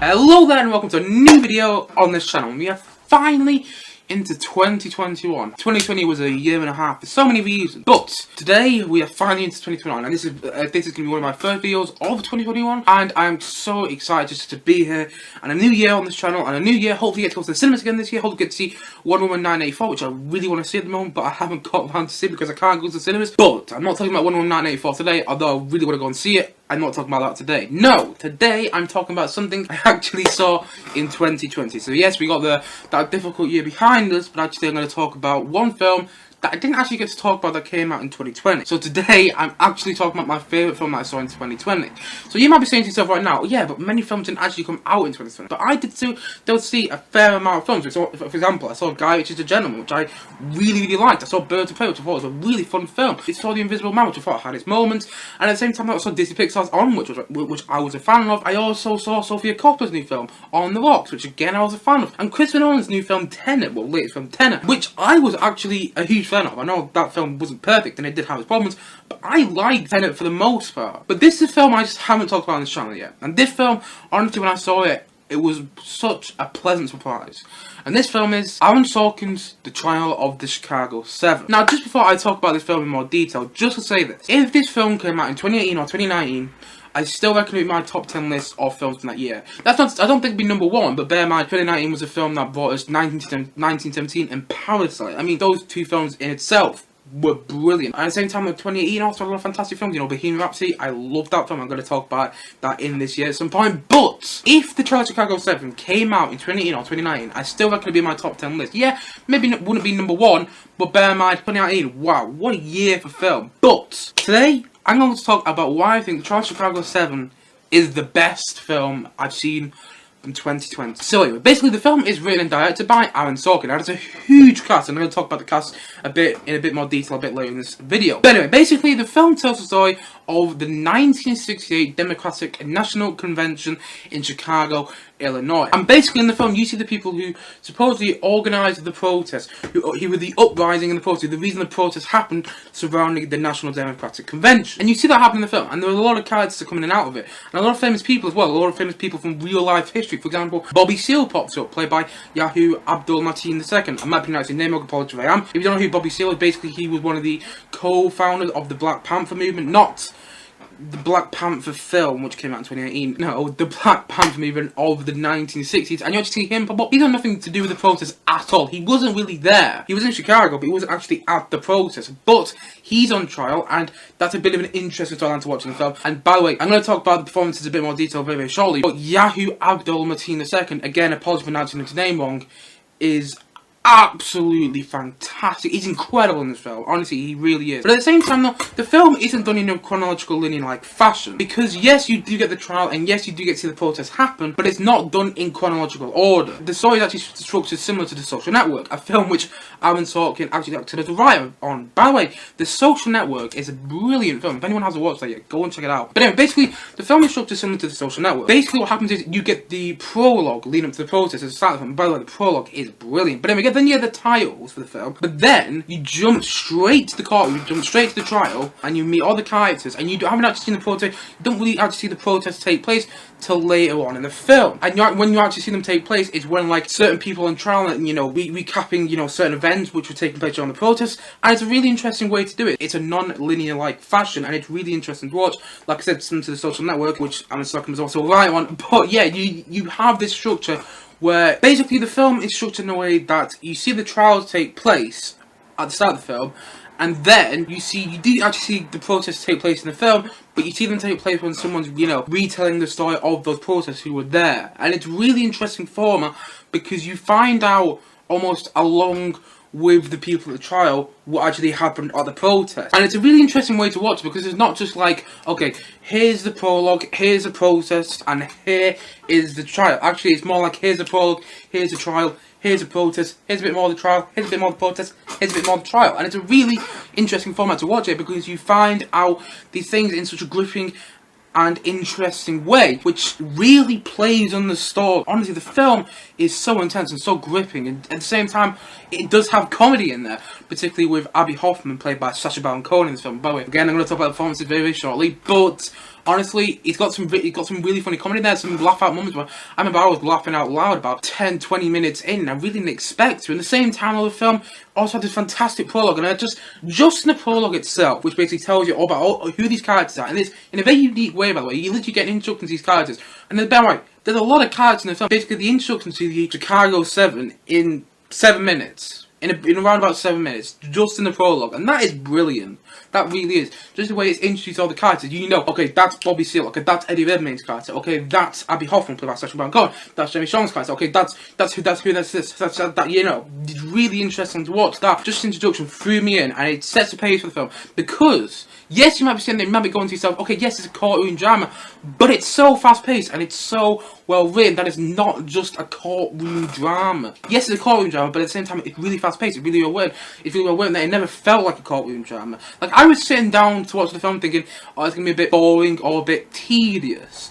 Hello there and welcome to a new video on this channel. We are finally into 2021. 2020 was a year and a half for so many reasons, but today we are finally into 2021, and this is going to be one of my first videos of 2021, and I'm so excited just to be here, and a new year on this channel, and a new year, hopefully get to go to the cinemas again this year, hopefully get to see Wonder Woman 1984, which I really want to see at the moment, but I haven't got around to see because I can't go to the cinemas. But I'm not talking about Wonder Woman 1984 today, although I really want to go and see it. I'm not talking about that today. No, today I'm talking about something I actually saw in 2020. So yes, we got that difficult year behind us, but actually I'm going to talk about one film that I didn't actually get to talk about that came out in 2020. So today, I'm actually talking about my favourite film that I saw in 2020. So you might be saying to yourself right now, yeah, but many films didn't actually come out in 2020. But I did see a fair amount of films. So, for example, I saw Guy Ritchie's The Gentleman, which I really liked. I saw Birds of Prey, which I thought was a really fun film. I saw The Invisible Man, which I thought had its moments. And at the same time, I saw Disney Pixar's On, which I was a fan of. I also saw Sofia Coppola's new film, On the Rocks, which again I was a fan of. And Christopher Nolan's new film, Tenet, latest film, Tenet, which I was actually a huge fan of. I know that film wasn't perfect and it did have its problems, but I liked Tenet for the most part. But this is a film I just haven't talked about on this channel yet. And this film, honestly, when I saw it, it was such a pleasant surprise. And this film is Aaron Sorkin's The Trial of the Chicago 7. Now, just before I talk about this film in more detail, just to say this. If this film came out in 2018 or 2019, I still reckon it would be my top 10 list of films from that year. I don't think it'd be number one, but bear in mind, 2019 was a film that brought us 1917 and Parasite. I mean, those two films in itself were brilliant. At the same time, 2018 also had a lot of fantastic films. You know, Bohemian Rhapsody, I love that film. I'm going to talk about that in this year at some point. But if The Trial of Chicago 7 came out in 2018 or 2019, I still reckon it'd be my top 10 list. Yeah, maybe it wouldn't be number one, but bear in mind, 2019, wow, what a year for film. But today, I'm going to talk about why I think The Trial of Chicago 7 is the best film I've seen from 2020. So anyway, basically the film is written and directed by Aaron Sorkin. Now it's a huge cast, and I'm going to talk about the cast in a bit more detail a bit later in this video. But anyway, basically the film tells the story of the 1968 Democratic National Convention in Chicago, Illinois. And basically in the film you see the people who supposedly organised the protest, who were the uprising and the protest, the reason the protest happened surrounding the National Democratic Convention. And you see that happen in the film, and there are a lot of characters coming in and out of it. And a lot of famous people as well, a lot of famous people from real life history. For example, Bobby Seale pops up, played by Yahya Abdul-Mateen II. I might pronounce his name, I apologize if I am. If you don't know who Bobby Seale is, basically he was one of the co-founders of the Black Panther movement, not the Black Panther film, which came out in 2018. No, the Black Panther movement of the 1960s. And you actually see him pop up. He had nothing to do with the protest at all. He wasn't really there. He was in Chicago, but he wasn't actually at the protest. But he's on trial, and that's a bit of an interesting storyline to watch in the film. And by the way, I'm going to talk about the performances in a bit more detail very shortly. But Yahya Abdul-Mateen II, again, apologies for pronouncing his name wrong, is absolutely fantastic. He's incredible in this film. Honestly, he really is. But at the same time, though, the film isn't done in a chronological linear-like fashion. Because yes, you do get the trial, and yes, you do get to see the protest happen, but it's not done in chronological order. The story is actually structured similar to The Social Network, a film which Aaron Sorkin actually acted as a writer on. By the way, The Social Network is a brilliant film. If anyone hasn't watched that yet, go and check it out. But anyway, basically, the film is structured similar to The Social Network. Basically, what happens is you get the prologue leading up to the protest at the start of the film. By the way, the prologue is brilliant. But anyway, then you get the titles for the film, but then you jump straight to the courtroom, you jump straight to the haven't and you meet all the characters, and you haven't actually seen the protest. You don't really actually see the protest take place till later on in the film. And when you actually see them take place, it's when like certain people on trial, and you know, recapping, you know, certain events which were taking place during the protest. And it's a really interesting way to do it. It's a non-linear like fashion, and it's really interesting to watch. Like I said, similar to The Social Network, which Aaron Sorkin was also a writer on. But yeah, you have this structure where basically the film is structured in a way that you see the trials take place at the start of the film, and then you do actually see the protests take place in the film, but you see them take place when someone's, you know, retelling the story of those protesters who were there. And it's really interesting format because you find out almost along with the people at the trial what actually happened at the protest. And it's a really interesting way to watch, because it's not just like, okay, here's the prologue, here's the protest, and here is the trial. Actually, it's more like, here's the prologue, here's the trial, here's the protest, here's a bit more of the trial, here's a bit more of the protest, here's a bit more of the trial. And it's a really interesting format to watch it, because you find out these things in such a gripping and interesting way, which really plays on the story. Honestly, the film is so intense and so gripping, and at the same time, it does have comedy in there, particularly with Abby Hoffman, played by Sacha Baron Cohen in this film. By the way, again, I'm going to talk about the performances very shortly, but Honestly, he's got some really funny comedy there, some laugh out moments where I remember I was laughing out loud about 10-20 minutes in, and I really didn't expect to. And at the same time, the film also had this fantastic prologue, and just in the prologue itself, which basically tells you all about who these characters are, and it's in a very unique way, by the way. You literally get an introduction to these characters, and then, by the way, there's a lot of characters in the film. Basically, the introduction to the Chicago 7 in 7 minutes. In around about 7 minutes, just in the prologue, and that is brilliant. That really is. Just the way it's introduced all the characters, you know, okay, that's Bobby Seale, okay, that's Eddie Redmayne's character, okay, that's Abby Hoffman, played by Sacha Baron Cohen, that's Jeremy Strong's character, okay, that's that, you know, it's really interesting to watch. That just introduction threw me in, and it sets the pace for the film, because, yes, you might be sitting there, you might be going to yourself, okay, yes, it's a courtroom drama, but it's so fast-paced, and it's so well written that it's not just a courtroom drama. Yes, it's a courtroom drama, but at the same time, it's really fast-paced, it's really well written, that it never felt like a courtroom drama. Like, I was sitting down to watch the film thinking, oh, it's going to be a bit boring or a bit tedious.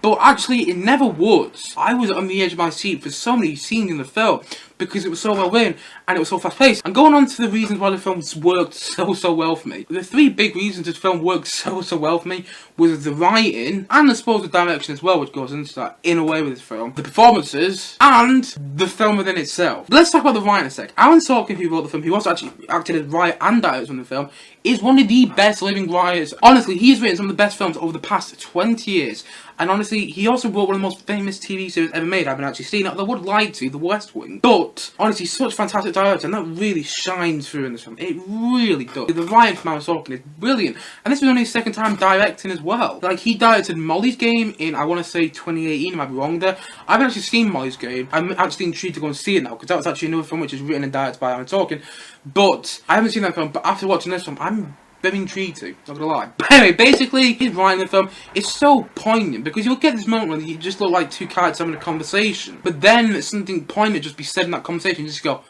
But actually, it never was. I was on the edge of my seat for so many scenes in the film because it was so well written and it was so fast paced. And going on to the reasons why the film worked so well for me. The three big reasons this film worked so well for me was the writing and I suppose the direction as well, which goes into that in a way with this film, the performances, and the film within itself. But let's talk about the writing a sec. Aaron Sorkin, who wrote the film, who also actually acted as writer and director on the film, is one of the best living writers. Honestly, he has written some of the best films over the past 20 years. And honestly, he also wrote one of the most famous TV series ever made. I haven't actually seen it, I would like to, The West Wing. But, honestly, such a fantastic director, and that really shines through in this film. It really does. The writing from Aaron Sorkin is brilliant. And this was only his second time directing as well. Like, he directed Molly's Game in, I want to say, 2018, I might be wrong there. I haven't actually seen Molly's Game. I'm actually intrigued to go and see it now, because that was actually another film which is written and directed by Aaron Sorkin. But, I haven't seen that film, but after watching this film, I'm very intrigued to, not gonna lie. But anyway, basically, his writing in the film is so poignant, because you'll get this moment where you just look like two characters having a conversation, but then something poignant just be said in that conversation, you just go,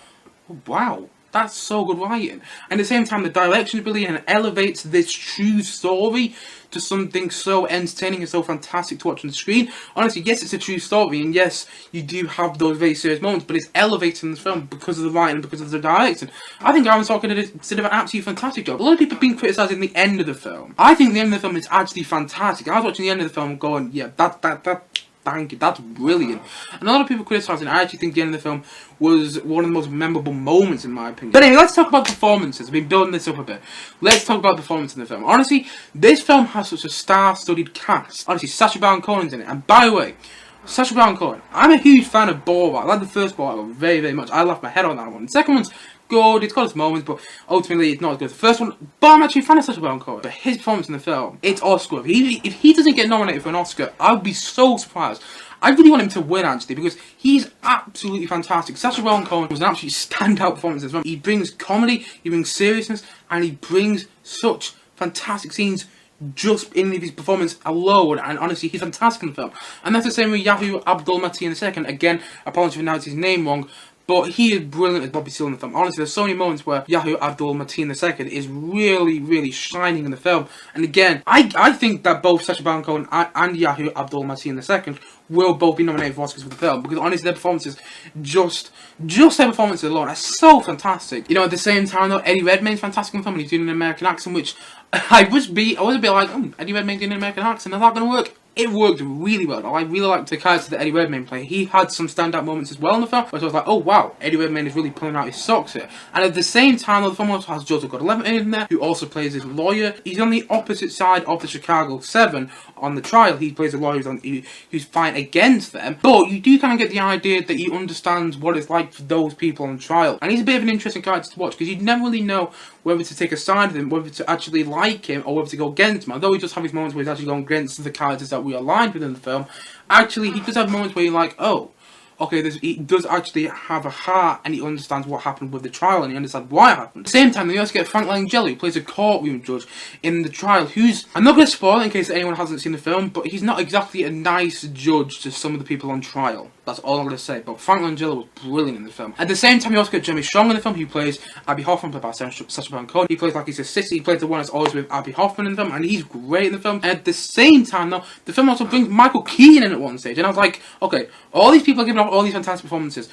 oh, wow, that's so good writing. And at the same time, the direction is brilliant and elevates this true story to something so entertaining and so fantastic to watch on the screen. Honestly, yes, it's a true story, and yes, you do have those very serious moments, but it's elevated in the film because of the writing and because of the direction. I think Aaron Sorkin did an absolutely fantastic job. A lot of people have been criticising the end of the film. I think the end of the film is actually fantastic. I was watching the end of the film going, yeah, thank you, that's brilliant. And a lot of people criticising, I actually think the end of the film was one of the most memorable moments in my opinion. But anyway, let's talk about performances. I've been building this up a bit. Let's talk about performance in the film. Honestly, this film has such a star-studded cast. Honestly, Sacha Baron Cohen's in it. And by the way, Sacha Baron Cohen, I'm a huge fan of Borat. I like the first Borat very much. I laughed my head on that one. The second one's good, it's got its moments, but ultimately it's not as good as the first one. But I'm actually a fan of Sacha Baron Cohen. But his performance in the film, it's Oscar. If he doesn't get nominated for an Oscar, I would be so surprised. I really want him to win, actually, because he's absolutely fantastic. Sacha Baron Cohen was an absolute standout performance as well. He brings comedy, he brings seriousness, and he brings such fantastic scenes just in his performance alone, and honestly, he's fantastic in the film. And that's the same with Yahya Abdul-Mateen II. Again, apologies for pronouncing his name wrong, but he is brilliant as Bobby Seale in the film. Honestly, there's so many moments where Yahya Abdul-Mateen II is really shining in the film. And again, I think that both Sacha Baron Cohen and Yahya Abdul-Mateen II will both be nominated for Oscars for the film, because honestly, their performances, just their performances alone are so fantastic. You know, at the same time though, Eddie Redmayne's fantastic in the film, and he's doing an American accent, which I was a bit like, Eddie Redmayne doing an American accent, is that going to work? It worked really well. I really liked the character that Eddie Redmayne played. He had some standout moments as well in the film, where I was like, oh wow, Eddie Redmayne is really pulling out his socks here. And at the same time, the film also has Joseph Gordon-Levitt in there, who also plays his lawyer. He's on the opposite side of the Chicago 7 on the trial. He plays a lawyer who's fighting against them, but you do kind of get the idea that he understands what it's like for those people on trial. And he's a bit of an interesting character to watch, because you never really know whether to take a side with him, whether to actually like him, or whether to go against him. Although he does have his moments where he's actually going against the characters that we aligned with in the film, actually he does have moments where you're like, oh, okay, he does actually have a heart, and he understands what happened with the trial, and he understands why it happened. At the same time, you also get Frank Langella, who plays a courtroom judge in the trial, who's, I'm not going to spoil it in case anyone hasn't seen the film, but he's not exactly a nice judge to some of the people on trial. That's all I'm going to say. But Frank Langella was brilliant in the film. At the same time, you also get Jeremy Strong in the film. He plays Abby Hoffman, played by Sacha Baron Cohen. He plays like he's a sister. He plays the one that's always with Abby Hoffman in the film, and he's great in the film. And at the same time, though, the film also brings Michael Keaton in at one stage. And I was like, okay, all these people are giving off all these fantastic performances.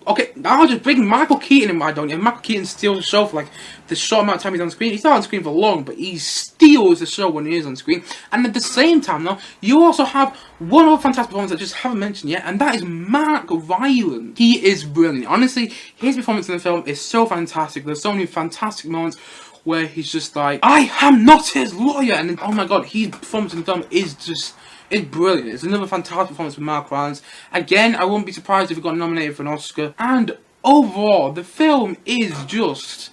Okay, I'll just bring Michael Keaton in my don't you? Michael Keaton steals the show for like the short amount of time he's on screen. He's not on screen for long, but he steals the show when he is on screen. And at the same time, though, you also have one other fantastic performance I just haven't mentioned yet, and that is Mark Rylance. He is brilliant. Honestly, his performance in the film is so fantastic. There's so many fantastic moments where he's just like, I am not his lawyer, and then, oh my god, his performance in the film is just... it's brilliant. It's another fantastic performance from Mark Rylance. Again, I wouldn't be surprised if he got nominated for an Oscar. And overall, the film is just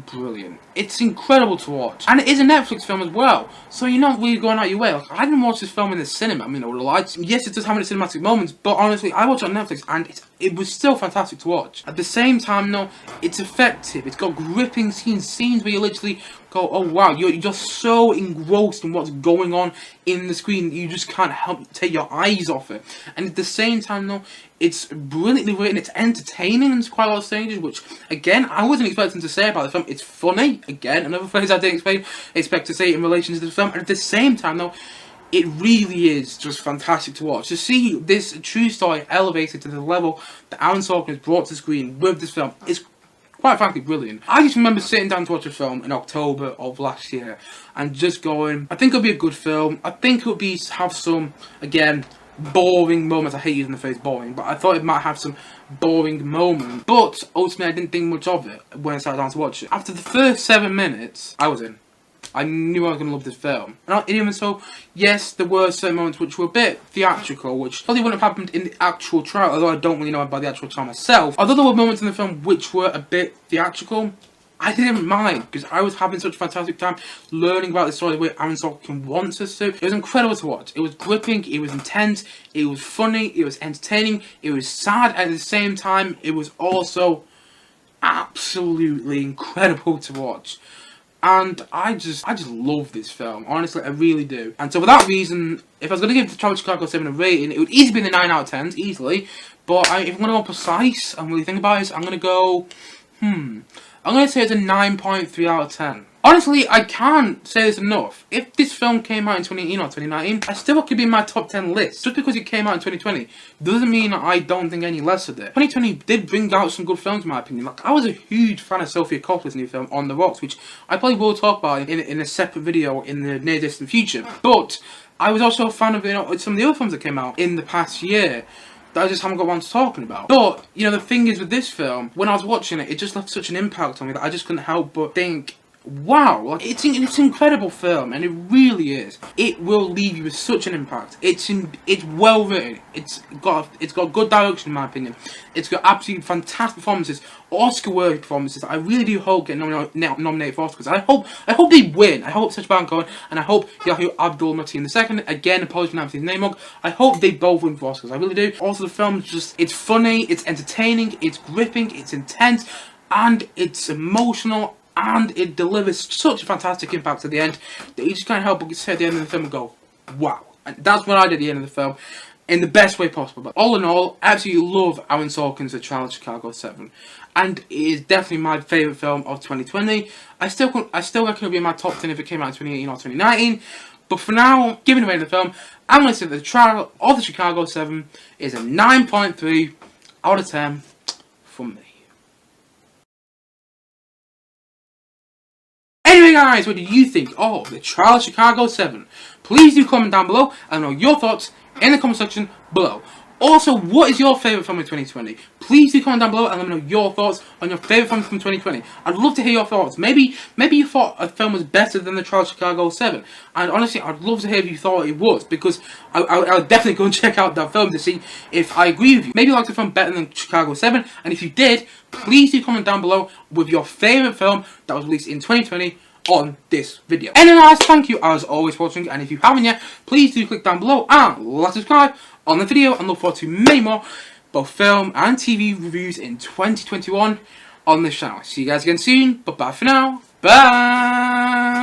brilliant. It's incredible to watch. And it is a Netflix film as well. So you're not really going out your way. Like, I didn't watch this film in the cinema. I mean, I would have liked to. Yes, it does have any cinematic moments, but honestly, I watched it on Netflix and it was still fantastic to watch. At the same time, though, it's effective. It's got gripping scenes where you literally go, oh wow, you're so engrossed in what's going on in the screen, you just can't help take your eyes off it. And at the same time, though, it's brilliantly written, it's entertaining in quite a lot of stages, which, again, I wasn't expecting to say about the film. It's funny, again, another phrase I didn't expect to say in relation to the film. And at the same time, though, it really is just fantastic to watch. To see this true story elevated to the level that Aaron Sorkin has brought to the screen with this film is quite frankly brilliant. I just remember sitting down to watch a film in October of last year and just going, I think it'll be a good film. I think it'll have some, again, boring moments. I hate using the phrase boring, but I thought it might have some boring moments. But ultimately, I didn't think much of it when I sat down to watch it. After the first 7 minutes, I was in. I knew I was going to love this film. And even so, yes, there were certain moments which were a bit theatrical, which probably wouldn't have happened in the actual trial, although I don't really know about the actual trial myself. Although there were moments in the film which were a bit theatrical, I didn't mind, because I was having such a fantastic time learning about the story the way Aaron Sorkin wants us to. It was incredible to watch. It was gripping, it was intense, it was funny, it was entertaining, it was sad at the same time. It was also absolutely incredible to watch. And I just love this film. Honestly, I really do. And so for that reason, if I was going to give the Travel to Chicago 7 a rating, it would easily be in the 9 out of 10s, easily. But if I'm going to go precise and really think about it, I'm going to go, I'm going to say it's a 9.3 out of 10. Honestly, I can't say this enough. If this film came out in 2018 or 2019, I still could be in my top 10 list. Just because it came out in 2020 doesn't mean I don't think any less of it. 2020 did bring out some good films in my opinion. Like, I was a huge fan of Sofia Coppola's new film, On the Rocks, which I probably will talk about in a separate video in the near distant future. But I was also a fan of some of the other films that came out in the past year that I just haven't got around to talking about. But, the thing is with this film, when I was watching it, it just left such an impact on me that I just couldn't help but think, wow, like, it's an incredible film, and it really is. It will leave you with such an impact. It's well written. It's got good direction in my opinion. It's got absolutely fantastic performances, Oscar-worthy performances. I really do hope get nominated for Oscars. I hope they win. I hope Sacha and Cohen, and I hope Yahya Abdul-Mateen II. Again, apologies for not having his name wrong. I hope they both win for Oscars. I really do. Also, the film it's funny, it's entertaining, it's gripping, it's intense, and it's emotional. And it delivers such a fantastic impact at the end that you just can't help but sit at the end of the film and go, wow. And that's what I did at the end of the film, in the best way possible. But all in all, I absolutely love Aaron Sorkin's The Trial of Chicago 7. And it is definitely my favourite film of 2020. I still reckon it would be in my top 10 if it came out in 2018 or 2019. But for now, giving away the film, I'm going to say that The Trial of the Chicago 7 is a 9.3 out of 10 from me. Anyway guys, what do you think of The Trial of Chicago 7? Please do comment down below and know your thoughts in the comment section below. Also, what is your favourite film of 2020? Please do comment down below and let me know your thoughts on your favourite film from 2020. I'd love to hear your thoughts. Maybe you thought a film was better than The Trial of Chicago 7. And honestly, I'd love to hear if you thought it was, because I'll definitely go and check out that film to see if I agree with you. Maybe you liked the film better than Chicago 7, and if you did, please do comment down below with your favourite film that was released in 2020 on this video. Anyway guys, thank you as always for watching, and if you haven't yet, please do click down below and like subscribe on the video, and look forward to many more both film and TV reviews in 2021 on this channel. See you guys again soon, but bye for now. Bye!